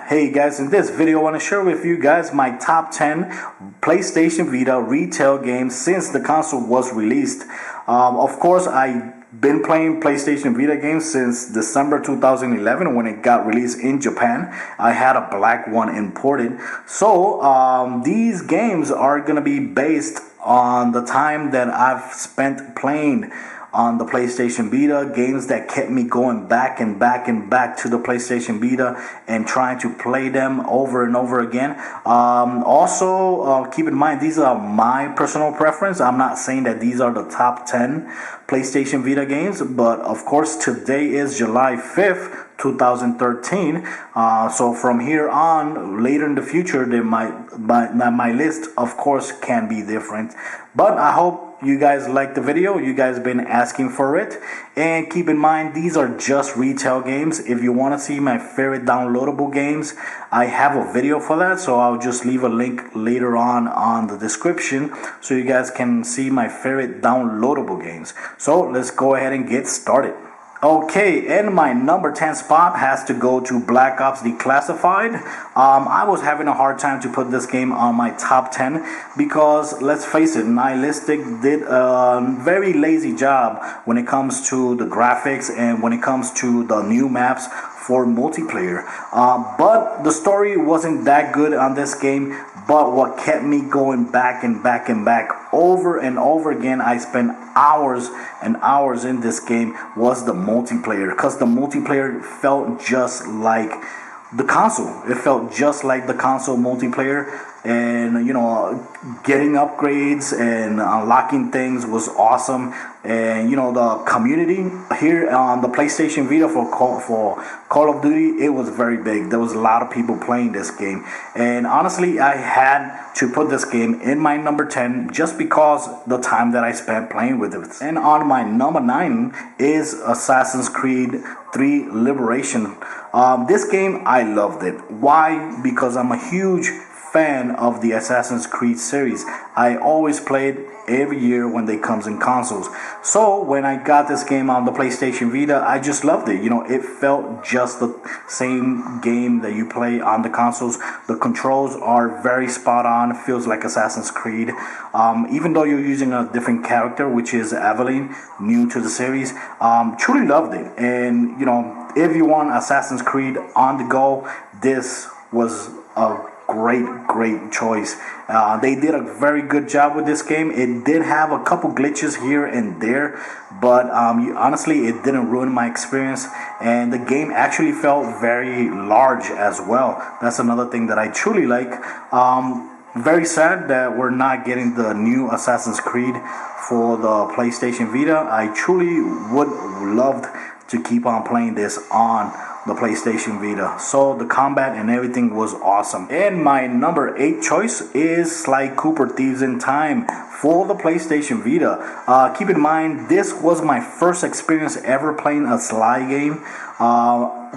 Hey guys, in this video I want to share with you guys my top 10 PlayStation Vita retail games since the console was released. Of course, I've been playing PlayStation Vita games since December 2011 when it got released in Japan. I had a black one imported. So these games are going to be based on the time that I've spent playing on the PlayStation Vita, games that kept me going back and back and back to the PlayStation Vita and trying to play them over and over again. Also, keep in mind, these are my personal preference. I'm not saying that these are the top 10 PlayStation Vita games, but of course today is July 5th, 2013. So from here on, later in the future, my list, of course, can be different. But I hope you guys like the video. You guys been asking for it. And keep in mind, these are just retail games. If you want to see my favorite downloadable games, I have a video for that. So I'll just leave a link later on the description so you guys can see my favorite downloadable games. So let's go ahead and get started. Okay, and my number 10 spot has to go to Black Ops Declassified. I was having a hard time to put this game on my top 10 because, let's face it, Nihilistic did a very lazy job when it comes to the graphics and when it comes to the new maps for multiplayer. But the story wasn't that good on this game. But what kept me going back and back and back over and over again, I spent hours and hours in this game, was the multiplayer. Because the multiplayer felt just like the console. It felt just like the console multiplayer. And, you know, getting upgrades and unlocking things was awesome. And, you know, the community here on the PlayStation Vita for Call of Duty, it was very big. There was a lot of people playing this game. And honestly, I had to put this game in my number 10 just because the time that I spent playing with it. And on my number 9 is Assassin's Creed 3 Liberation. This game, I loved it. Why? Because I'm a huge fan of the Assassin's Creed series. I always played every year when they comes in consoles. So when I got this game on the PlayStation Vita, I just loved it. You know, it felt just the same game that you play on the consoles. The controls are very spot on. It feels like Assassin's Creed. Even though you're using a different character, which is Evelyn, new to the series. Truly loved it. And, you know, if you want Assassin's Creed on the go, this was a great choice. They did a very good job with this game. It did have a couple glitches here and there, but honestly, it didn't ruin my experience. And the game actually felt very large as well. That's another thing that I truly like. Very sad that we're not getting the new Assassin's Creed for the PlayStation Vita. I truly would loved to keep on playing this on the PlayStation Vita. So the combat and everything was awesome. And my number 8 choice is Sly Cooper Thieves in Time for the PlayStation Vita. Keep in mind, this was my first experience ever playing a Sly game.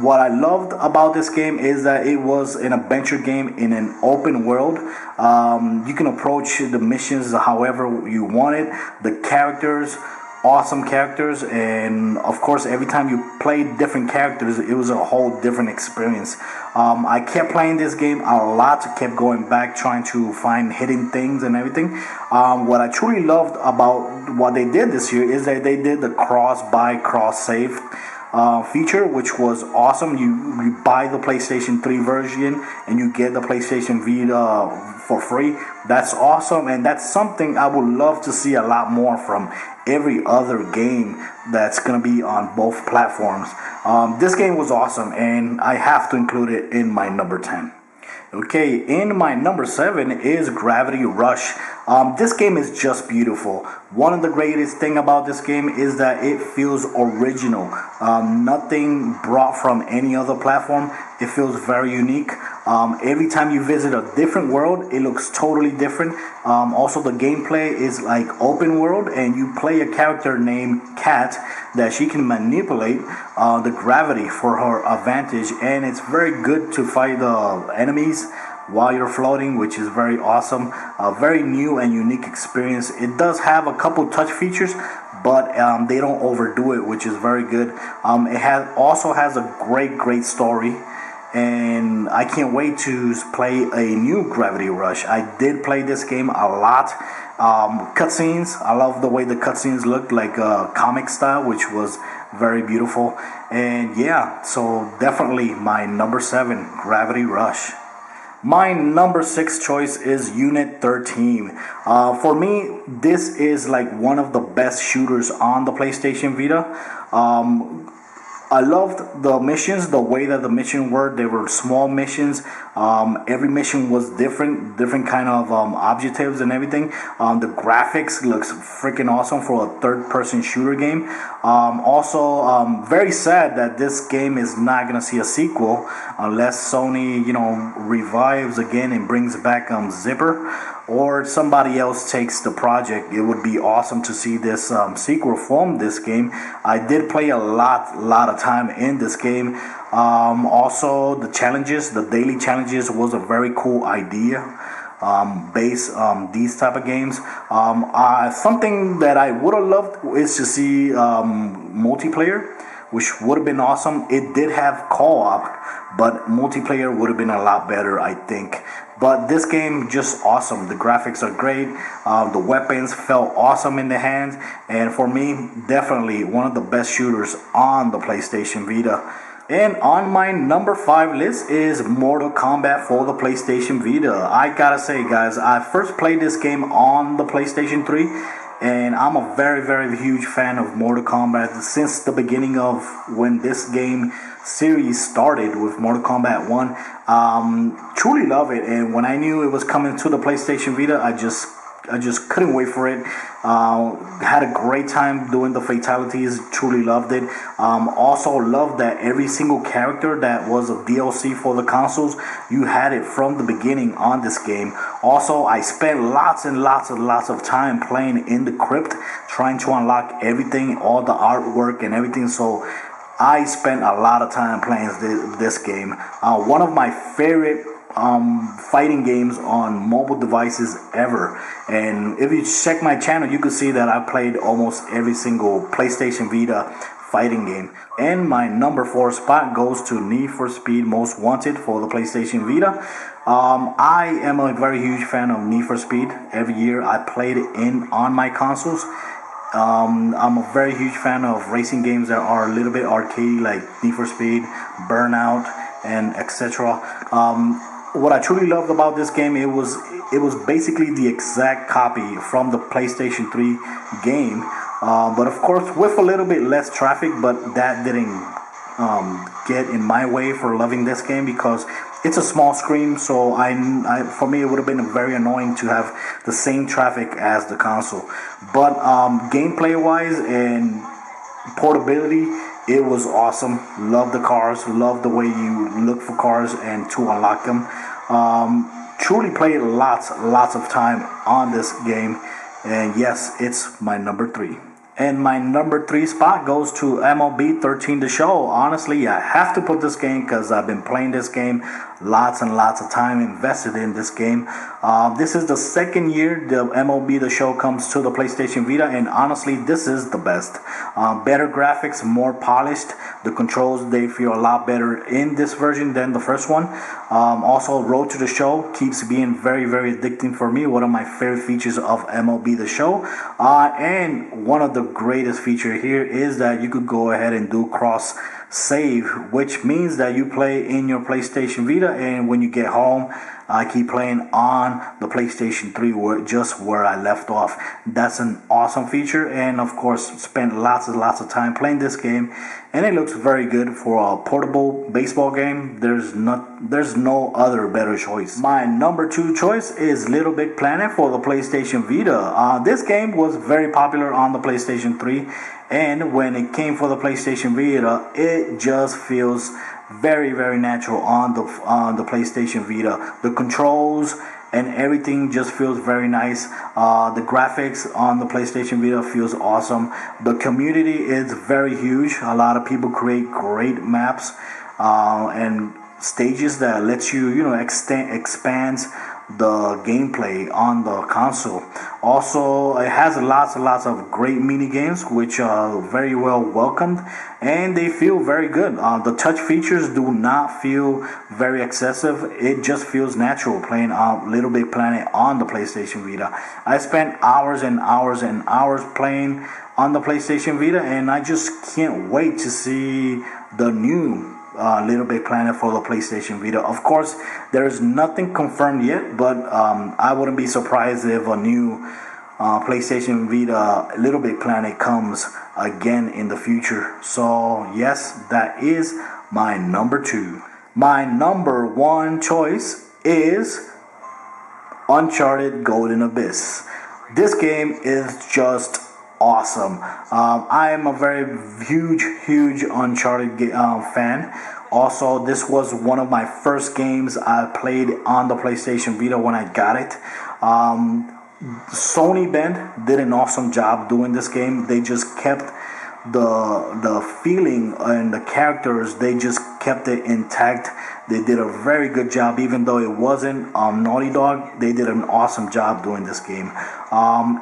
What I loved about this game is that it was an adventure game in an open world. You can approach the missions however you want it. The characters, awesome characters, and of course every time you played different characters, it was a whole different experience. I kept playing this game a lot, kept going back trying to find hidden things and everything. What I truly loved about what they did this year is that they did the cross-buy, cross-save feature, which was awesome. You buy the PlayStation 3 version and you get the PlayStation Vita for free. That's awesome, and that's something I would love to see a lot more from every other game that's gonna be on both platforms. This game was awesome, and I have to include it in my number 10. Okay, in my number 7 is Gravity Rush. This game is just beautiful. One of the greatest thing about this game is that it feels original. Nothing brought from any other platform. It feels very unique. Every time you visit a different world, it looks totally different. Also, the gameplay is like open world, and you play a character named Kat that she can manipulate the gravity for her advantage, and it's very good to fight the enemies while you're floating, which is very awesome. A very new and unique experience. It does have a couple touch features, but they don't overdo it, which is very good. It also has a great story. and I can't wait to play a new Gravity Rush. I did play this game a lot. Cutscenes, I love the way the cutscenes looked like comic style, which was very beautiful. And yeah, so definitely my number 7, Gravity Rush. My number 6 choice is Unit 13. For me, this is like one of the best shooters on the PlayStation Vita. I loved the missions, the way that the mission were. They were small missions. Every mission was different kind of objectives and everything. The graphics looks freaking awesome for a third-person shooter game. Also, very sad that this game is not gonna see a sequel unless Sony, revives again and brings back Zipper, or somebody else takes the project. It would be awesome to see this sequel from this game. I did play a lot of time in this game. Also, the daily challenges was a very cool idea. Based on these type of games. Something that I would have loved is to see multiplayer, which would have been awesome. It did have co-op, but multiplayer would have been a lot better, I think. But this game, just awesome. The graphics are great. The weapons felt awesome in the hands. And for me, definitely one of the best shooters on the PlayStation Vita. And on my number 5 list is Mortal Kombat for the PlayStation Vita. I gotta say, guys, I first played this game on the PlayStation 3. And I'm a very huge fan of Mortal Kombat since the beginning of when this game series started with Mortal Kombat 1. Truly love it, and when I knew it was coming to the PlayStation Vita, I just couldn't wait for it. Had a great time doing the fatalities. Truly loved it. Also loved that every single character that was a DLC for the consoles, you had it from the beginning on this game. Also, I spent lots of time playing in the crypt, trying to unlock everything, all the artwork and everything. So I spent a lot of time playing this game. One of my favorite fighting games on mobile devices ever. And if you check my channel, you can see that I played almost every single PlayStation Vita fighting game. And my number 4 spot goes to Need for Speed Most Wanted for the PlayStation Vita. I am a very huge fan of Need for Speed. Every year I played it on my consoles. I'm a very huge fan of racing games that are a little bit arcade, like Need for Speed, Burnout, and etc. What I truly loved about this game, it was basically the exact copy from the PlayStation 3 game, but of course with a little bit less traffic. But that didn't get in my way for loving this game, because it's a small screen. So for me, it would have been very annoying to have the same traffic as the console. But gameplay wise and portability, it was awesome. Love the cars. Love the way you look for cars and to unlock them. Truly played lots of time on this game. And yes, it's my number 3. And my number 3 spot goes to MLB 13 The Show. Honestly, I have to put this game because I've been playing this game. Lots and lots of time invested in this game. This is the second year the MLB The Show comes to the PlayStation Vita, and honestly, this is the best. Better graphics, more polished. The controls, they feel a lot better in this version than the first one. Also, Road to the Show keeps being very addicting for me. One of my favorite features of MLB The Show. And one of the greatest feature here is that you could go ahead and do cross save, which means that you play in your PlayStation Vita, and when you get home, I keep playing on the PlayStation 3 where I left off. That's an awesome feature, and of course spent lots of time playing this game, and it looks very good for a portable baseball game. There's no other better choice. My number 2 choice is LittleBigPlanet for the PlayStation Vita. This game was very popular on the PlayStation 3, and when it came for the PlayStation Vita, it just feels very natural on the PlayStation Vita. The controls and everything just feels very nice. The graphics on the PlayStation Vita feels awesome. The community is very huge. A lot of people create great maps and stages that lets you expand the gameplay on the console. Also, it has lots and lots of great mini games which are very well welcomed, and they feel very good. The touch features do not feel very excessive. It just feels natural playing LittleBigPlanet on the PlayStation Vita. I spent hours and hours and hours playing on the PlayStation Vita, and I just can't wait to see the new LittleBigPlanet for the PlayStation Vita. Of course, there is nothing confirmed yet, but I wouldn't be surprised if a new PlayStation Vita LittleBigPlanet comes again in the future. So yes, that is my number 2. My number 1 choice is Uncharted Golden Abyss. This game is just awesome. I am a very huge Uncharted fan. Also, this was one of my first games I played on the PlayStation Vita when I got it. Sony Bend did an awesome job doing this game. They just kept the feeling and the characters, they just kept it intact. They did a very good job, even though it wasn't Naughty Dog. They did an awesome job doing this game.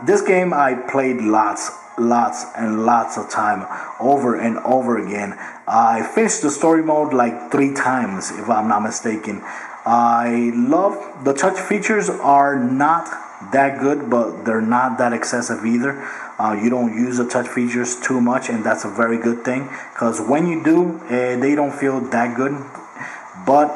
This game I played lots and lots of time, over and over again. I finished the story mode like 3 times, if I'm not mistaken. I love the touch features are not that good, but they're not that excessive either. You don't use the touch features too much, and that's a very good thing, because when you do, they don't feel that good. But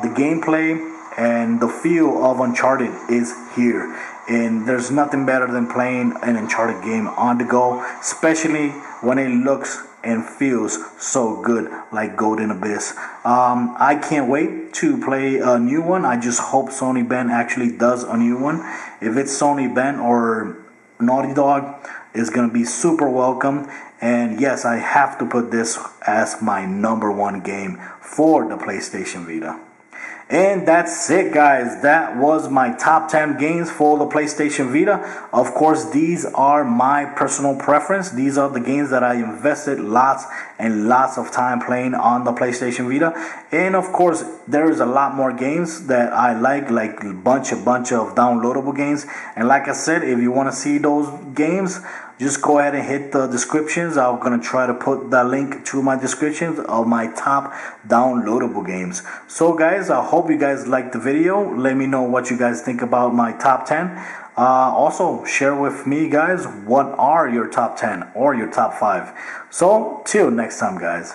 the gameplay and the feel of Uncharted is here, and there's nothing better than playing an Uncharted game on the go, especially when it looks and feels so good like Golden Abyss. I can't wait to play a new one. I just hope Sony Bend actually does a new one. If it's Sony Bend or Naughty Dog, it's gonna be super welcome. And yes, I have to put this as my number 1 game for the PlayStation Vita. And that's it, guys. That was my top 10 games for the PlayStation Vita. Of course, these are my personal preference. These are the games that I invested lots and lots of time playing on the PlayStation Vita. And of course, there is a lot more games that I like a bunch of downloadable games. And like I said, if you want to see those games, just go ahead and hit the descriptions. I'm going to try to put that link to my descriptions of my top downloadable games. So guys, I hope you guys liked the video. Let me know what you guys think about my top 10. Also, share with me, guys, what are your top 10 or your top 5. So, till next time, guys.